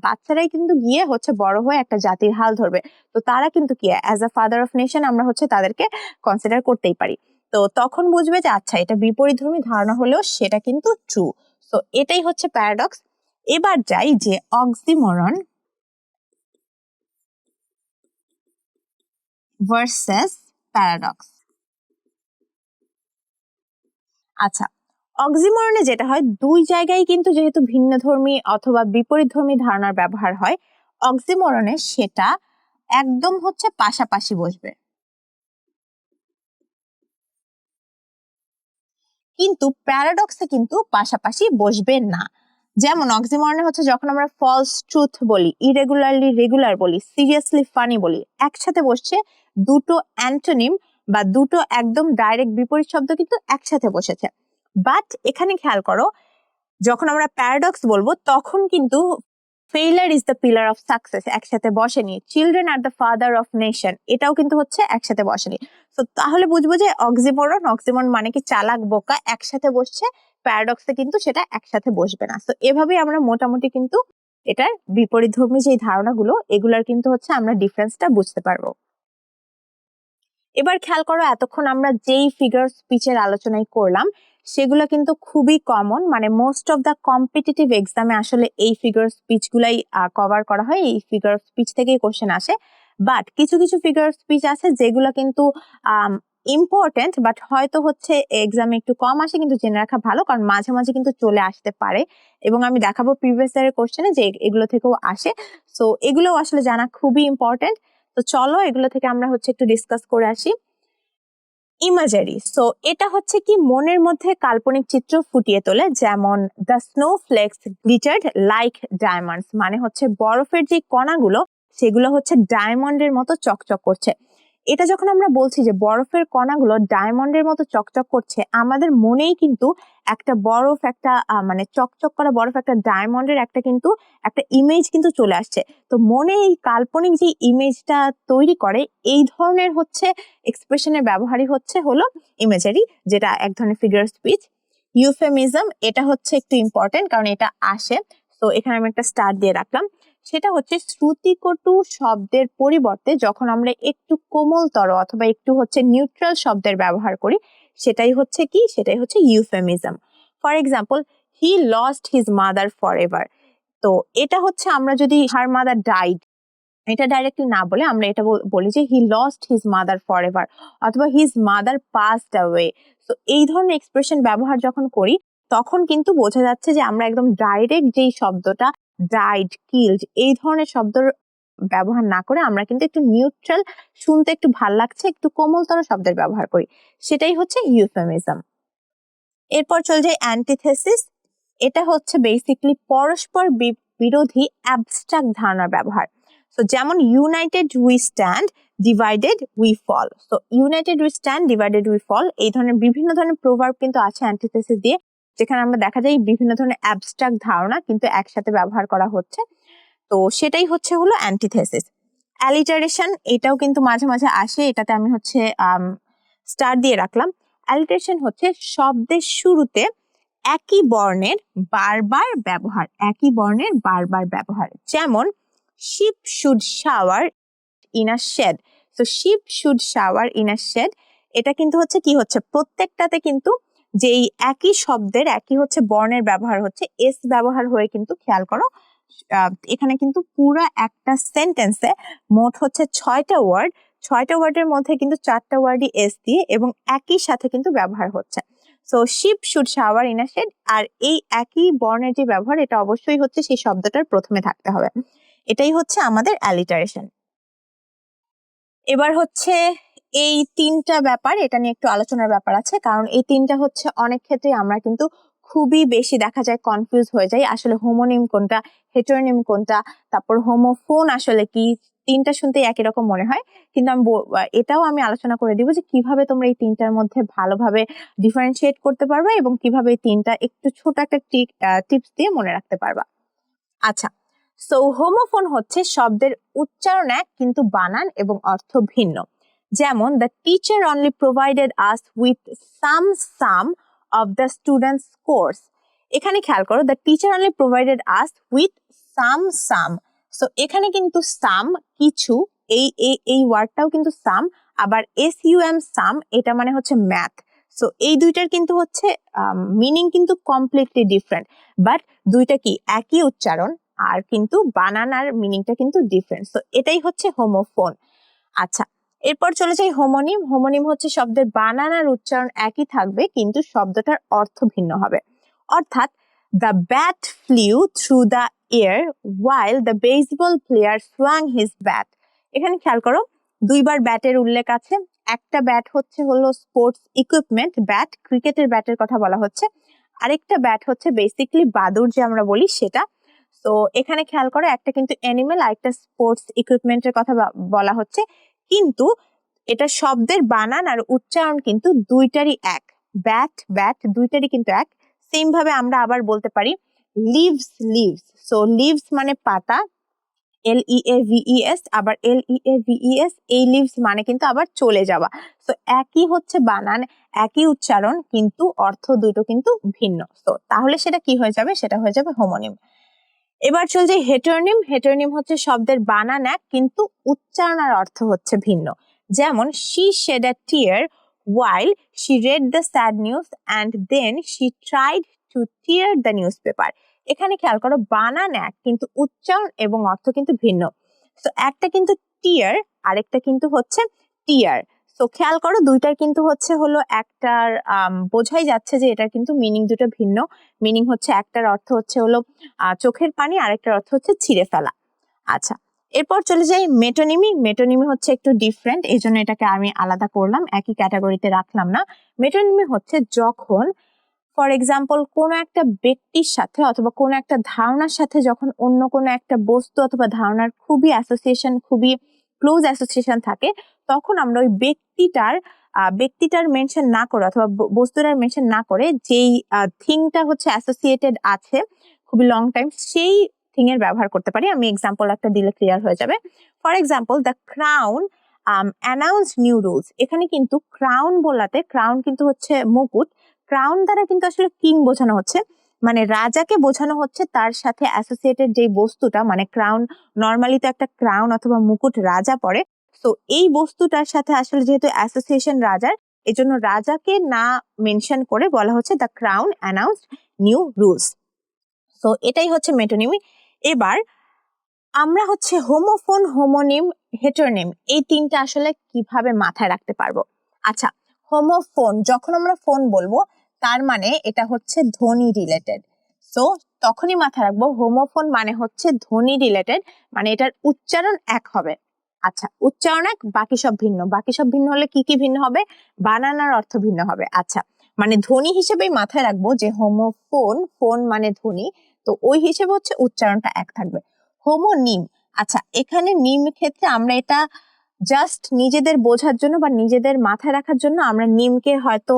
S1: বাচ্চারাই কিন্তু গিয়ে হচ্ছে বড় হয়ে একটা জাতির হাল ধরবে। তো তারা কিন্তু কি as a father of nation আমরা হচ্ছে তাদেরকে কনসিডার করতেই পারি। তো তখন বুঝবে যে আচ্ছা এটা বিপরীতধর্মী ধারণা হলেও সেটা কিন্তু ট্রু। তো এটাই হচ্ছে প্যারাডক্স। এবার যাই যে অক্সিমরন ভার্সেস প্যারাডক্স। আচ্ছা, অক্সিমরনে যেটা হয় দুই জায়গায় কিন্তু যেহেতু ভিন্নধর্মী অথবা বিপরীতধর্মী ধারণার ব্যবহার হয়, অক্সিমরনে সেটা একদম হচ্ছে পাশাপাশি বসবে। কিন্তু প্যারাডক্সে কিন্তু পাশাপাশি বসবে না। যেমন অক্সিমরনে হচ্ছে যখন আমরা ফলস ট্রুথ বলি, ইরেগুলারলি রেগুলার বলি, সিরিয়াসলি ফানি বলি, একসাথে বসছে দুটো অ্যান্টোনিম বা দুটো একদম ডাইরেক্ট বিপরীত শব্দ কিন্তু একসাথে বসেছে। বাট এখানে খেয়াল করো যখন আমরা প্যারাডক্স বলবো তখন কিন্তু failure is the pillar of success একসাথে বসেনি, children are the father of nation এটাও কিন্তু হচ্ছে একসাথে বসেনি। তো তাহলে বুঝবো যে অক্সিমরন মানে কি চালাক বোকা একসাথে বসছে, প্যারাডক্সে কিন্তু সেটা একসাথে বসবে না। তো এভাবেই আমরা মোটামুটি কিন্তু এটার বিপরীতধর্মী যে ধারণাগুলো এগুলার কিন্তু হচ্ছে আমরা ডিফারেন্সটা বুঝতে পারবো। এবার খেয়াল করো এতক্ষণ আমরা যেই ফিগার স্পিচের আলোচনাই করলাম সেগুলো কিন্তু খুবই কমন, মানে মোস্ট অফ দ্য কম্পিটিটিভ এক্সামে আসলে এই ফিগার স্পিচ গুলাই কভার করা হয়, এই ফিগার স্পিচ থেকেই কোশ্চেন আসে। বাট কিছু কিছু ফিগার স্পিচ আছে যেগুলো কিন্তু ইম্পর্টেন্ট, বাট হয়তো হচ্ছে এক্সামে একটু কম আসে, কিন্তু জেনে রাখা ভালো কারণ মাঝে মাঝে কিন্তু চলে আসতে পারে। এবং আমি দেখাবো প্রিভিয়াস ইয়ারের কোশ্চেনে যে এগুলো থেকেও আসে। সো এগুলো আসলে জানা খুবই ইম্পর্টেন্ট। তো চলো এগুলো থেকে আমরা হচ্ছে একটু ডিসকাস করে আসি। ইমাজারি, সো এটা হচ্ছে কি মনের মধ্যে কাল্পনিক চিত্র ফুটিয়ে তোলে, যেমন দ্য স্নোফ্লেক্স গ্লিটার্ড লাইক ডায়মন্ডস, মানে হচ্ছে বরফের যে কণাগুলো সেগুলো হচ্ছে ডায়মন্ডের মতো চকচক করছে। এটা যখন আমরা বলছি যে বরফের কণাগুলো ডায়মন্ডের মতো চকচক করছে, আমাদের মনেই কিন্তু একটা বরফ একটা মানে চকচক করা বরফ একটা ডায়মন্ডের একটা কিন্তু একটা ইমেজ কিন্তু চলে আসছে। তো মনে এই কাল্পনিক যে ইমেজটা তৈরি করে এই ধরনের হচ্ছে এক্সপ্রেশনের ব্যবহারই হলো ইমেজারি, যেটা এক ধরনের ফিগার স্পিচ। ইউফেমিজম, এটা হচ্ছে একটু ইম্পর্টেন্ট কারণ এটা আসে। তো এখানে আমি একটা স্টার দিয়ে রাখলাম। সেটা হচ্ছে শ্রুতিকটু শব্দের পরিবর্তে যখন আমরা একটু কোমলতর অথবা একটু হচ্ছে নিউট্রাল শব্দের ব্যবহার করি সেটাই হচ্ছে euphemism. For example, he lost his mother for ever. তো এটা হচ্ছে আমরা যদি হার মাদার ডাইড এটা ডাইরেক্টলি না বলে আমরা এটা বলি যে he lost his mother for ever অথবা হিজ মাদার পাসড অ্যাওয়ে। তো এই ধরনের এক্সপ্রেশন ব্যবহার যখন করি তখন কিন্তু বোঝা যাচ্ছে যে আমরা একদম ডাইরেক্ট যেই শব্দটা ডাইড, কিলড এই ধরনের শব্দ ব্যবহার না করে আমরা কিন্তু একটু নিউট্রাল, শুনতে একটু ভাল লাগছে একটু কোমলতর শব্দের ব্যবহার করি, সেটাই হচ্ছে ইউফেমিজম। এরপর চলে যায় অ্যান্টিথেসিস। এটা হচ্ছে বেসিক্যালি পরস্পর বিরোধী অ্যাবস্ট্রাক্ট ধারণার ব্যবহার। তো যেমন united we stand, divided we fall. তো united we stand, divided we fall এই ধরনের বিভিন্ন ধরনের প্রভাব কিন্তু আছে অ্যান্টিথেসিস দিয়ে, যেখানে আমরা দেখা যায় বিভিন্ন ধরনের অ্যাবস্ট্রাক্ট ধারণা কিন্তু একসাথে ব্যবহার করা হচ্ছে। তো সেটাই হলো অ্যান্টিথেসিস। অ্যালিটারেশন, এটাও কিন্তু মাঝে মাঝে আসে, এটাতে আমি হচ্ছে স্টার দিয়ে রাখলাম। অ্যালিটারেশন হচ্ছে শব্দের শুরুতে একই বর্ণের বারবার ব্যবহার, যেমন ship should shower in a shed. তো ship should shower in a shed, এটা কিন্তু হচ্ছে প্রত্যেকটাতে কিন্তু যেই একই শব্দের একই হচ্ছে বর্ণের ব্যবহার হচ্ছে, এস ব্যবহার হয়ে কিন্তু খেয়াল করো এখানে কিন্তু পুরো একটা সেন্টেন্সে মোট হচ্ছে 6টা ওয়ার্ড, 6টা ওয়ার্ডের মধ্যে কিন্তু 4টা ওয়ার্ডই এস দিয়ে এবং একই সাথে কিন্তু ব্যবহার হচ্ছে। So ship should shower in a shed, আর এই একই বর্ণের যে ব্যবহার এটা অবশ্যই হচ্ছে সেই শব্দটার প্রথমে থাকতে হবে। এটাই হচ্ছে আমাদের অ্যালিটারেশন। এবার হচ্ছে এই তিনটা ব্যাপার, এটা নিয়ে একটু আলোচনার ব্যাপার আছে, কারণ এই তিনটা হচ্ছে অনেক ক্ষেত্রে আমরা কিন্তু খুবই বেশি দেখা যায় কনফিউজ হয়ে যায় আসলে হোমোনিম কোনটা, হেটেরোনিম কোনটা, তারপর হোমোফোন আসলে কি, তিনটা শুনতে একই রকম মনে হয়। কিন্তু এটাও আমি আলোচনা করে দিব যে কিভাবে তোমরা এই তিনটার মধ্যে ভালোভাবে ডিফারেন্সিয়েট করতে পারবে এবং কিভাবে এই তিনটা একটু ছোট একটা টিপস দিয়ে মনে রাখতে পারবা। আচ্ছা, সো হোমোফোন হচ্ছে শব্দের উচ্চারণ এক কিন্তু বানান এবং অর্থ ভিন্ন। যেমন the teacher only provided us with some of the students course. এখানে খেয়াল করো, the teacher only provided us with some. So এখানে কিন্তু সাম কিছু, এই ওয়ার্ডটাও কিন্তু সাম, আবার সাম এটা মানে হচ্ছে ম্যাথ। সো এই দুইটার কিন্তু হচ্ছে মিনিং কিন্তু কমপ্লিটলি ডিফারেন্ট, বাট দুইটা কি একই উচ্চারণ, আর কিন্তু বানানার মিনিংটা কিন্তু ডিফারেন্ট। সো এটাই হচ্ছে হোমোফোন। আচ্ছা, এরপর চলে যাই হোমোনিম। হোমোনিম হচ্ছে শব্দের বানান আর উচ্চারণ একই থাকবে কিন্তু শব্দটার অর্থ ভিন্ন হবে। অর্থাৎ the bat flew through the air while the baseball player swung his bat. এখানে খেয়াল করো, দুইবার ব্যাটের উল্লেখ আছে। একটা ব্যাট হলো স্পোর্টস ইকুইপমেন্ট ব্যাট, ক্রিকেটের ব্যাটের কথা বলা হচ্ছে। আরেকটা ব্যাট হচ্ছে বেসিক্যালি বাদুর যে আমরা বলি সেটা। তো এখানে খেয়াল করো, একটা কিন্তু অ্যানিমেল আর একটা স্পোর্টস ইকুইপমেন্টের কথা বলা হচ্ছে, কিন্তু এটা শব্দের বানান আর উচ্চারণ কিন্তু দুইটারই এক। ব্যাট দুইটারই কিন্তু এক। সেম ভাবে আমরা আবার বলতে পারি লিভস। সো লিভস মানে পাতা, LEAVES, আবার LEAVES, এই লিভস মানে কিন্তু আবার চলে যাওয়া। তো একই হচ্ছে বানান, একই উচ্চারণ, কিন্তু অর্থ দুটো কিন্তু ভিন্ন। তো তাহলে সেটা কি হয়ে যাবে? সেটা হয়ে যাবে হোমোনিম। এবার চলে যাই হেটেরোনিম। হেটেরোনিম হচ্ছে শব্দের বানান এক কিন্তু উচ্চারণ আর অর্থ হচ্ছে ভিন্ন। যেমন she shed a tear while she read the sad news and then she tried to tear the newspaper. এখানে খেয়াল করো, বানান এক কিন্তু উচ্চারণ এবং অর্থ কিন্তু ভিন্ন। তো একটা কিন্তু টিয়ার, আরেকটা কিন্তু হচ্ছে টিয়ার। তো খেয়াল করো, দুইটার কিন্তু হলো একটার বোঝাই যাচ্ছে যে এটার কিন্তু মিনিং দুটো ভিন্ন। মিনিং হচ্ছে একটার অর্থ হলো চোখের পানি, আরেকটার অর্থ হচ্ছে ছিঁড়ে ফেলা। আচ্ছা, এরপর চলে যাই মেটোনিমি। মেটোনিমি হচ্ছে একটু ডিফারেন্ট, এই জন্য এটাকে আমি আলাদা করলাম, একই ক্যাটাগরিতে রাখলাম না। মেটোনিমি হচ্ছে যখন ফর এক্সাম্পল কোনো একটা ব্যক্তির সাথে অথবা কোনো একটা ধারণার সাথে যখন অন্য কোনো একটা বস্তু অথবা ধারণার খুবই ক্লোজ অ্যাসোসিয়েশন থাকে, তখন আমরা ওই ব্যক্তিটার মেনশন না করে অথবা বস্তুটার মেনশন না করে যেই থিংটা হচ্ছে অ্যাসোসিয়েটেড আছে খুবই লং টাইম, সেই থিং এর ব্যবহার করতে পারি। আমি এক্সাম্পল একটা দিলে ক্লিয়ার হয়ে যাবে। For example the crown announce new rules. এখানে কিন্তু ক্রাউন বলাতে, ক্রাউন কিন্তু হচ্ছে মুকুট, ক্রাউন দ্বারা কিন্তু আসলে কিং বোঝানো হচ্ছে, মানে রাজাকে বোঝানো হচ্ছে, তার সাথে অ্যাসোসিয়েটেড যে বস্তুটা, মানে ক্রাউন, নর্মালি তো একটা ক্রাউন অথবা মুকুট রাজা পরে। তো এই বস্তুটার সাথে আসলে যেহেতু অ্যাসোসিয়েশন রাজার, এজন্য রাজাকে না মেনশন করে বলা হচ্ছে the crown announced new rules. তো এটাই হচ্ছে মেটোনিমি। এবার আমরা হচ্ছে হোমোফোন, হোমোনিম, হেটেরোনিম এই তিনটা আসলে কিভাবে মাথায় রাখতে পারবো। আচ্ছা, হোমোফোন, যখন আমরা ফোন বলবো তার মানে এটা হচ্ছে ধ্বনি রিলেটেড। সো তখনই মাথায় রাখবো হোমোফোন মানে হচ্ছে ধ্বনি রিলেটেড, মানে এটার উচ্চারণ এক হবে। আচ্ছা, উচ্চারণ এক, বাকি সব ভিন্ন। বাকি সব ভিন্ন হলে কি কি ভিন্ন হবে? বানানার অর্থ ভিন্ন হবে। আচ্ছা, মানে ধ্বনি হিসেবেই মাথায় রাখবো যে হোমোফোন, ফোন মানে ধ্বনি, তো ওই হিসেবে হচ্ছে উচ্চারণটা এক থাকবে। হোমোনিম, আচ্ছা এখানে নিম ক্ষেত্রে আমরা এটা জাস্ট নিজেদের বোঝার জন্য বা নিজেদের মাথায় রাখার জন্য আমরা নিমকে হয়তো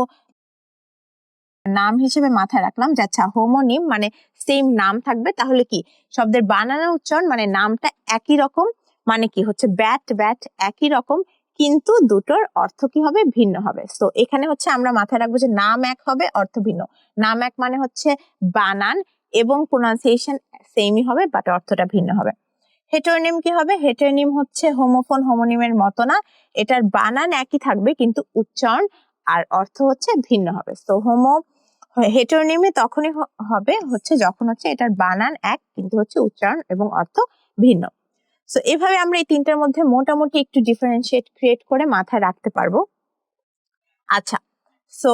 S1: নাম হিসেবে মাথায় রাখলাম যে আচ্ছা হোমোনিম মানে সেম নাম থাকবে, তাহলে কি শব্দের বানানো উচ্চারণ মানে নামটা একই রকম, মানে কি হচ্ছে ব্যাট একই রকম, কিন্তু দুটোর অর্থ কি হবে? ভিন্ন হবে। তো এখানে হচ্ছে আমরা মাথায় রাখবো যে নাম এক হবে, অর্থ ভিন্ন। নাম এক মানে হচ্ছে বানান এবং প্রোনাউন্সিয়েশন সেমই হবে, বাট অর্থটা ভিন্ন হবে। হেটেরোনিম কি হবে? হেটেরোনিম হচ্ছে হোমোফোন, হোমোনিমের মতো না, এটার বানান একই থাকবে কিন্তু উচ্চারণ আর অর্থ হচ্ছে ভিন্ন হবে। তো হেটেরোনিমে তখনই হবে হচ্ছে যখন হচ্ছে এটার বানান এক কিন্তু হচ্ছে উচ্চারণ এবং অর্থ ভিন্ন। সো এভাবে আমরা এই তিনটার মধ্যে মোটামুটি একটু ডিফারেন্সিয়েট ক্রিয়েট করে মাথায় রাখতে পারবো। আচ্ছা, সো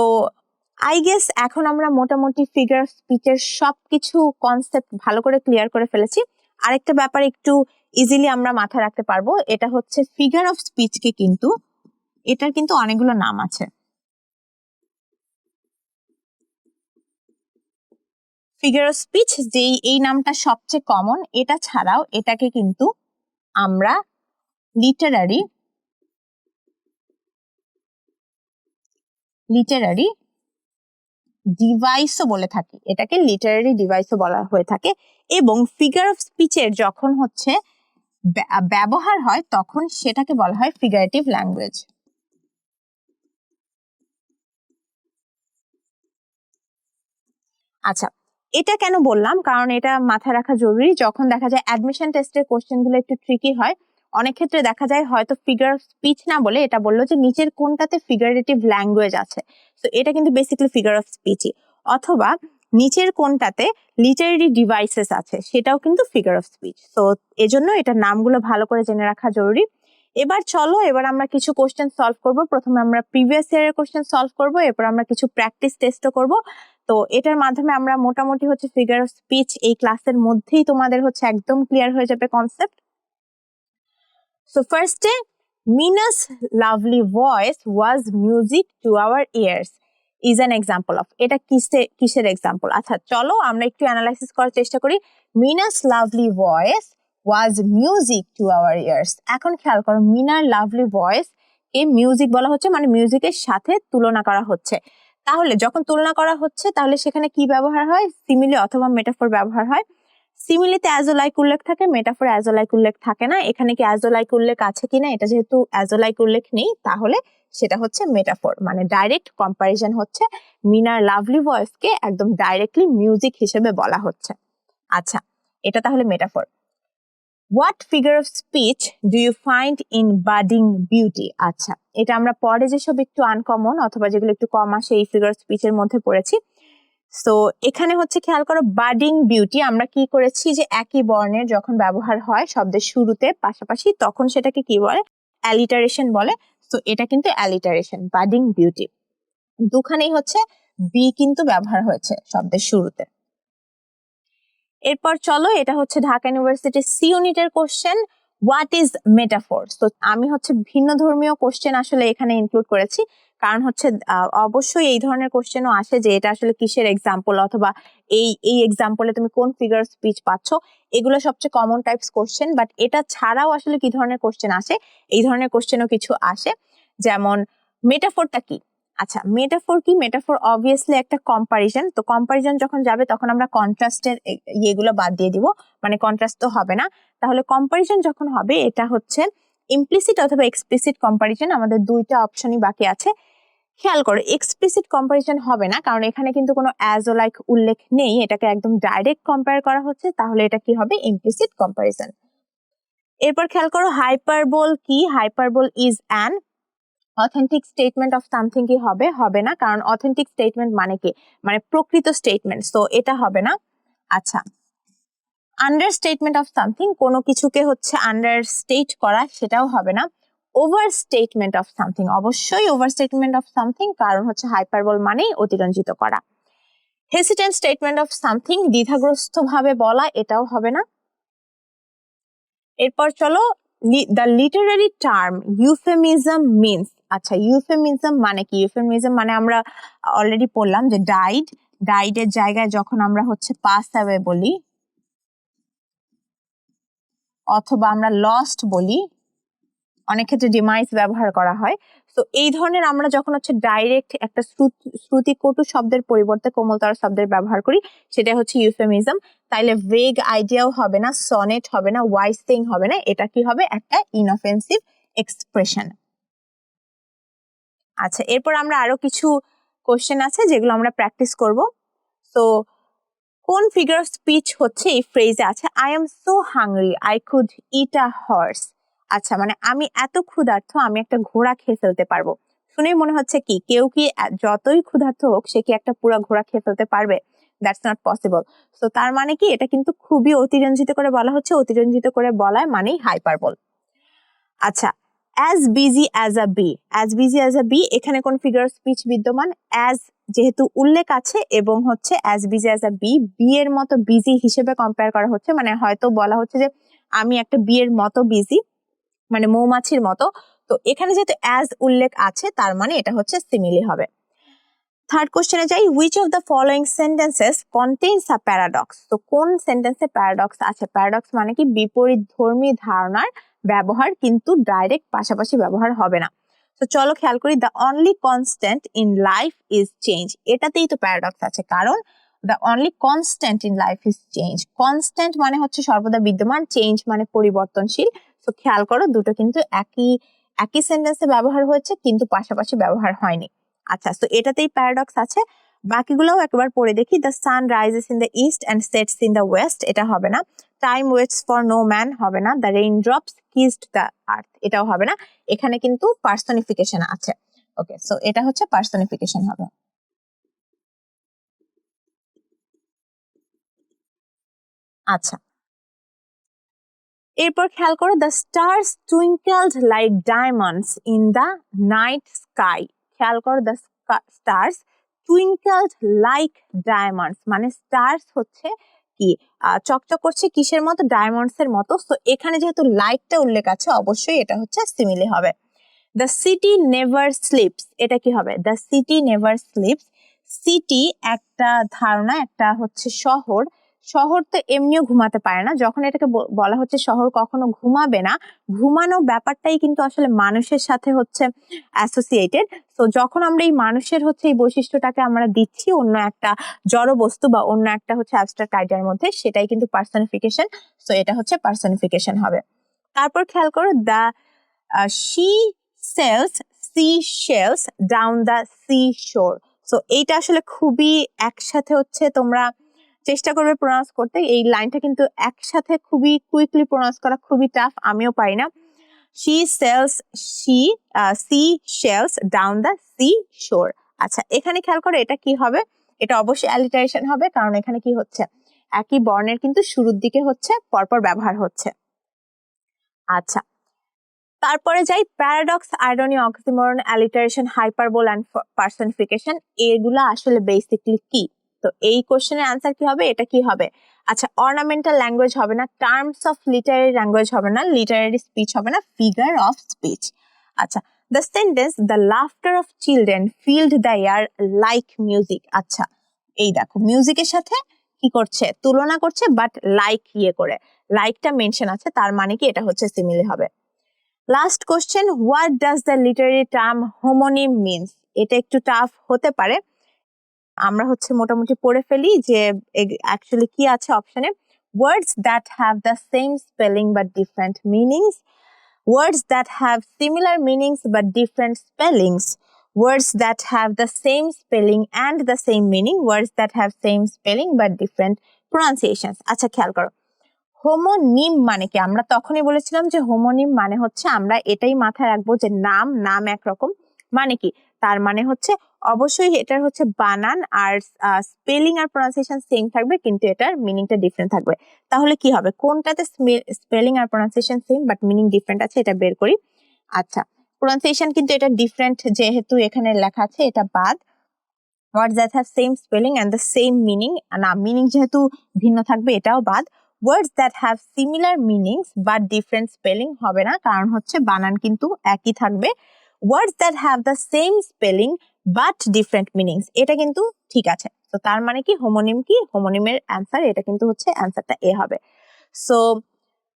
S1: আই গেস এখন আমরা মোটামুটি ফিগার অফ স্পিচের সবকিছু কনসেপ্ট ভালো করে ক্লিয়ার করে ফেলেছি। আরেকটা ব্যাপার একটু ইজিলি আমরা মাথায় রাখতে পারবো, এটা হচ্ছে ফিগার অফ স্পিচকে কিন্তু এটার কিন্তু অনেকগুলো নাম আছে। ফিগার অফ স্পিচ যেই এই নামটা সবচেয়ে কমন, এটা ছাড়াও এটাকে কিন্তু আমরা লিটারারি ডিভাইসও বলে থাকি, এটাকে লিটারারি ডিভাইসও বলা হয়ে থাকে। এবং ফিগার অফ স্পিচের যখন হচ্ছে ব্যবহার হয় তখন সেটাকে বলা হয় ফিগারেটিভ ল্যাঙ্গুয়েজ। আচ্ছা, এটা কেন বললাম, কারণ এটা মাথায় রাখা জরুরি। যখন দেখা যায় অ্যাডমিশন টেস্টের কোশ্চেন গুলো একটু ট্রিকি হয়, অনেক ক্ষেত্রে দেখা যায় হয়তো ফিগার অফ স্পিচ না বলে এটা বললো যে নিচের কোনটাতে ফিগারেটিভ ল্যাঙ্গুয়েজ আছে, তো এটা কিন্তু বেসিক্যালি ফিগার অফ স্পিচই। অথবা নিচের কোনটাতে লিটারেরি ডিভাইসেস আছে, সেটাও কিন্তু ফিগার অফ স্পিচ। তো এজন্য এটার নামগুলো ভালো করে জেনে রাখা জরুরি। এবার চলো, এবার আমরা কিছু কোশ্চেন সলভ করব। প্রথমে আমরা প্রিভিয়াস ইয়ারের কোশ্চেন সলভ করব, এরপর আমরা কিছু প্র্যাকটিস টেস্টও করব। তো এটার মাধ্যমে আমরা মোটামুটি হচ্ছে ফিগার অফ স্পিচ এই ক্লাসের মধ্যেই তোমাদের হচ্ছে একদম ক্লিয়ার হয়ে যাবে কনসেপ্ট। সো ফার্স্টে, Mina's lovely voice was music to our ears is an example of. এটা কিসের এক্সাম্পল? আচ্ছা চলো আমরা একটু অ্যানালাইসিস করার চেষ্টা করি। Mina's lovely voice was music to our ears. এখন খেয়াল করো, মিনার লাভলি ভয়েস কে মিউজিক বলা হচ্ছে, মানে মিউজিকের সাথে তুলনা করা হচ্ছে। তাহলে যখন তুলনা করা হচ্ছে তাহলে সেখানে কি ব্যবহার হয়? সিমিলি অথবা মেটাফোর ব্যবহার হয়। সিমিলিতে অ্যাজ ও লাইক উল্লেখ থাকে, মেটাফোর অ্যাজ ও লাইক উল্লেখ থাকে না। এখানে কি অ্যাজ ও লাইক উল্লেখ আছে কিনা, এটা যেহেতু অ্যাজ ও লাইক উল্লেখ নেই, তাহলে সেটা হচ্ছে মেটাফোর, মানে ডাইরেক্ট কম্পারিজন হচ্ছে। মিনার লাভলি ভয়েস কে একদম ডাইরেক্টলি মিউজিক হিসেবে বলা হচ্ছে। আচ্ছা, এটা তাহলে metaphor. What figure of speech do you find in budding beauty? আচ্ছা, এটা আমরা পরে যেসব একটু আনকমন অথবা যেগুলো একটু কম আসে এই ফিগার অফ স্পিচের মধ্যে পড়েছি। সো এখানে হচ্ছে খেয়াল করো, বাডিং বিউটি আমরা কি করেছি, যে একই বর্ণের যখন ব্যবহার হয় শব্দের শুরুতে পাশাপাশি, তখন সেটাকে কি বলে? অ্যালিটারেশন বলে। সো এটা কিন্তু অ্যালিটারেশন, বাডিং বিউটি। দুখানেই হচ্ছে বি কিন্তু ব্যবহার হয়েছে শব্দের শুরুতে। এরপর চলো, এটা হচ্ছে ঢাকা ইউনিভার্সিটি সি ইউনিটের কোশ্চেন, হোয়াট ইজ মেটাফোর? তো আমি হচ্ছে ভিন্ন ধর্মীয় কোশ্চেন আসলে এখানে ইনক্লুড করেছি, কারণ হচ্ছে অবশ্যই এই ধরনের কোশ্চেনও আসে যে এটা আসলে কিসের এক্সাম্পল, অথবা এই এক্সাম্পলে তুমি কোন ফিগার স্পিচ পাচ্ছ। এগুলো সবচেয়ে কমন টাইপস কোশ্চেন, বাট এটা ছাড়াও আসলে কি ধরনের কোশ্চেন আসে, এই ধরনের কোশ্চেনও কিছু আসে। যেমন মেটাফোরটা কি? আচ্ছা, মেটাফোর কি? মেটাফোর অবভিয়াসলি একটা কম্পারিজন। তো কম্পারিজন যখন যাবে তখন আমরা কন্ট্রাস্টের ইয়েগুলো বাদ দিয়ে দিব, মানে কন্ট্রাস্ট তো হবে না। তাহলে কম্পারিজন যখন হবে এটা হচ্ছে ইমপ্লিসিট অথবা এক্সপ্লিসিট কম্পারিজন। আমাদের দুইটা অপশনই বাকি আছে। খেয়াল করো, এক্সপ্লিসিট কম্পারিজন হবে না, কারণ এখানে কিন্তু কোনো অ্যাজ ও লাইক উল্লেখ নেই, এটাকে একদম ডাইরেক্ট কম্পেয়ার করা হচ্ছে। তাহলে এটা কি হবে? Implicit comparison. এরপর খেয়াল করো, হাইপারবোল কি? Hyperbole is an authentic statement of something. কি হবে? হবে না, কারণ অথেন্টিক স্টেটমেন্ট মানে কি? মানে প্রকৃত স্টেটমেন্ট, তো এটা হবে না। আচ্ছা, আন্ডার স্টেটমেন্ট অফ সামথিং, কোনো কিছুকে হচ্ছে আন্ডার স্টেট করা, সেটাও হবে না। ওভার স্টেটমেন্ট অফ সামথিং, অবশ্যই ওভার স্টেটমেন্ট অফ সামথিং, কারণ হচ্ছে হাইপারবোল মানেই অতিরঞ্জিত করা। হেসিটেন্ট স্টেটমেন্ট অফ সামথিং, দ্বিধাগ্রস্ত ভাবে বলা, এটাও হবে না। এরপর চলো, the Literary term euphemism means. আচ্ছা, ইউফেমিজম মানে কি? ইউফেমিজম মানে আমরা অলরেডি পড়লাম যে ডাইডের জায়গায় যখন আমরা হচ্ছে পাস অ্যাওয়ে বলি অথবা আমরা লস্ট বলি, অনেক ক্ষেত্রে ডিমাইস ব্যবহার করা হয়। তো এই ধরনের আমরা যখন হচ্ছে ডাইরেক্ট একটা শ্রুতিকটু শব্দের পরিবর্তে কোমলতর শব্দের ব্যবহার করি, সেটা হচ্ছে ইউফেমিজম। তাইলে ভেগ আইডিয়াও হবে না, সনেট হবে না, ওয়াইজ থিং হবে না, এটা কি হবে? একটা ইনঅফেন্সিভ এক্সপ্রেশন। আচ্ছা, এরপর আমরা আরো কিছু কোশ্চেন আছে যেগুলো আমরা প্র্যাকটিস করব। তো কোন ফিগার অফ স্পিচ হচ্ছে এই ফ্রেজে আছে? I am so hungry I could it a horse. আচ্ছা, মানে আমি এত ক্ষুধার্ত আমি একটা ঘোড়া খেয়ে ফেলতে পারবো। শুনেই মনে হচ্ছে কি কেউ কি যতই ক্ষুধার্ত হোক সে কি একটা পুরো ঘোড়া খেয়ে ফেলতে পারবে? That's not possible. তো তার মানে কি, এটা কিন্তু খুবই অতিরঞ্জিত করে বলা হচ্ছে। অতিরঞ্জিত করে বলায় মানেই হাইপারবোল। আচ্ছা, as busy as a bee, as busy as a bee, এখানে কোন ফিগার অফ স্পিচ বিদ্যমান? অ্যাজ যেহেতু উল্লেখ আছে এবং হচ্ছে as busy as a bee, bee এর মতো বিজি হিসেবে কম্পেয়ার করা হচ্ছে, মানে হয়তো বলা হচ্ছে যে আমি একটা বি এর মতো বিজি, মানে মৌমাছির মতো। তো এখানে যেহেতু অ্যাজ উল্লেখ আছে তার মানে এটা হচ্ছে সিমিলি হবে। থার্ড কোশ্চেনে যাই, which of the following sentences contains a paradox? তো কোন সেন্টেন্সে প্যারাডক্স আছে? প্যারাডক্স মানে কি বিপরীত ধর্মী ধারণার ব্যবহার, কিন্তু ডাইরেক্ট পাশাপাশি ব্যবহার হবে না। তো চলো খেয়াল করি, the only constant in life is change, এটাতেই তো প্যারাডক্স আছে, কারণ the only constant in life is change. Constant মানে হচ্ছে সর্বদা বিদ্যমান, চেঞ্জ মানে পরিবর্তনশীল। তো খেয়াল করো দুটো কিন্তু একই সেন্টেন্সে ব্যবহার হয়েছে কিন্তু পাশাপাশি ব্যবহার হয়নি। আচ্ছা, তো এটাতেই প্যারাডক্স আছে। বাকিগুলোও একবার পড়ে দেখি। The sun rises in the east and sets in the west, এটা হবে না। Time waits for no man, হবে না। The raindrops kissed the earth, এটাও হবে না। এখানে কিন্তু পার্সনিফিকেশন আছে। ওকে, সো এটা হচ্ছে পার্সনিফিকেশন হবে। আচ্ছা, এরপর খেয়াল করো, the stars twinkled like diamonds in the night sky. খেয়াল করো, the stars twinkled like diamonds, মানে স্টার্স হচ্ছে কি চকচক করছে কিসের মতো? ডায়মন্ডস এর মতো। তো এখানে যেহেতু লাইকটা উল্লেখ আছে, অবশ্যই এটা হচ্ছে সিমিলি হবে। দ্য সিটি নেভার স্লিপস, এটা কি হবে? The city never sleeps. City একটা ধারণা, একটা হচ্ছে শহর। শহর তো এমনিও ঘুমাতে পারে না, যখন এটাকে বলা হচ্ছে শহর কখনো ঘুমাবে না, ঘুমানো ব্যাপারটাই কিন্তু আসলে মানুষের সাথে হচ্ছে অ্যাসোসিয়েটেড। তো যখন আমরা এই মানুষের হচ্ছে এই বৈশিষ্ট্যটাকে আমরা দিচ্ছি অন্য একটা জড় বস্তু বা অন্য একটা হচ্ছে অ্যাবস্ট্রাক্ট আইডিয়ার মধ্যে, সেটাই কিন্তু পার্সনিফিকেশন। তো এটা হচ্ছে পার্সনিফিকেশন হবে। তারপর খেয়াল করো, the she sells seashells down the seashore. So এইটা আসলে খুবই একসাথে হচ্ছে তোমরা চেষ্টা করবে প্রনাউন্স করতে। এই লাইনটা কিন্তু একসাথে খুবই কুইকলি প্রনাউন্স করা খুবই টাফ, আমিও পারি না। She sells seashells down the seashore. আচ্ছা, এখানে খেয়াল করো এটা কি হবে? এটা অবশ্যই অ্যালিটারেশন হবে, কারণ এখানে কি হচ্ছে, একই বর্ণের কিন্তু শুরুর দিকে হচ্ছে পরপর ব্যবহার হচ্ছে। আচ্ছা, তারপরে যাই, paradox, irony, oxymoron, alliteration, hyperbole and personification, এগুলা আসলে বেসিকলি কি? তো এই কোশ্চেনের আনসার কি হবে? এটা কি হবে? আচ্ছা, অর্নামেন্টাল ল্যাঙ্গুয়েজ হবে না, টার্মস অফ লিটারারি ল্যাঙ্গুয়েজ হবে না, লিটারারি স্পিচ হবে না, ফিগার অফ স্পিচ। আচ্ছা, the sentence the laughter of children field the air like music. আচ্ছা, এই দেখো মিউজিকের সাথে কি করছে? তুলনা করছে, বাট লাইক ইয়ে করে, লাইকটা মেনশন আছে, তার মানে কি এটা হচ্ছে সিমিলি হবে। Last question, what does the Literary term homonym means? এটা একটু টাফ হতে পারে, আমরা হচ্ছে মোটামুটি পড়ে ফেলি যে অ্যাকচুয়ালি কি আছে অপশনে। Words that have the same spelling but different meanings, words that have similar meanings but different spellings, words that have the same spelling and the same meaning, words that have same spelling but different pronunciations. আচ্ছা, খেয়াল করো, homonym মানে কি? আমরা তখনই বলেছিলাম যে homonym মানে হচ্ছে আমরা এটাই মাথায় রাখবো যে নাম একরকম, মানে কি? তার মানে হচ্ছে অবশ্যই এটার হচ্ছে বানান আর স্পেলিং আর প্রনাউন্সিয়েশন সেম থাকবে, কিন্তু এটার মিনিংটা ডিফারেন্ট থাকবে। তাহলে কি হবে? কোনটাতে স্পেলিং আর pronunciation same but meaning different আছে, এটা বের করি। আচ্ছা, প্রনাউন্সিয়েশন কিন্তু এটা ডিফারেন্ট যেহেতু এখানে লেখা আছে, এটা বাদ। words that have same spelling and the same meaning, না, মিনিং যেহেতু ভিন্ন থাকবে, এটাও বাদ। words that have similar meanings but different spelling হবে না, কারণ হচ্ছে বানান কিন্তু একই থাকবে। words that have the same spelling but different meanings, এটা কিন্তু ঠিক আছে। তো তার মানে কি হোমোনিম কি? হোমোনিমের অ্যান্সার এটা কিন্তু হচ্ছে অ্যান্সারটা এ হবে। সো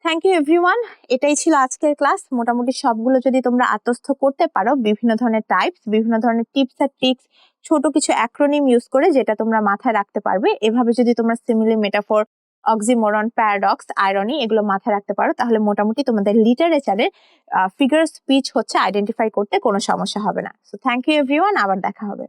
S1: থ্যাংক ইউ এভরিওয়ান, এটাই ছিল আজকের ক্লাস। মোটামুটি সবগুলো যদি তোমরা আত্মস্থ করতে পারো, বিভিন্ন ধরনের টাইপস, বিভিন্ন ধরনের টিপস আর ট্রিক্স, ছোট কিছু অ্যাক্রোনিম ইউজ করে যেটা তোমরা মাথায় রাখতে পারবে, এভাবে যদি তোমরা simile, metaphor, oxymoron, paradox, irony এগুলো মাথায় রাখতে পারো, তাহলে মোটামুটি তোমাদের লিটারেচারের ফিগার স্পিচ হচ্ছে আইডেন্টিফাই করতে কোনো সমস্যা হবে না। সো থ্যাংক ইউ এভরিওয়ান, আবার দেখা হবে।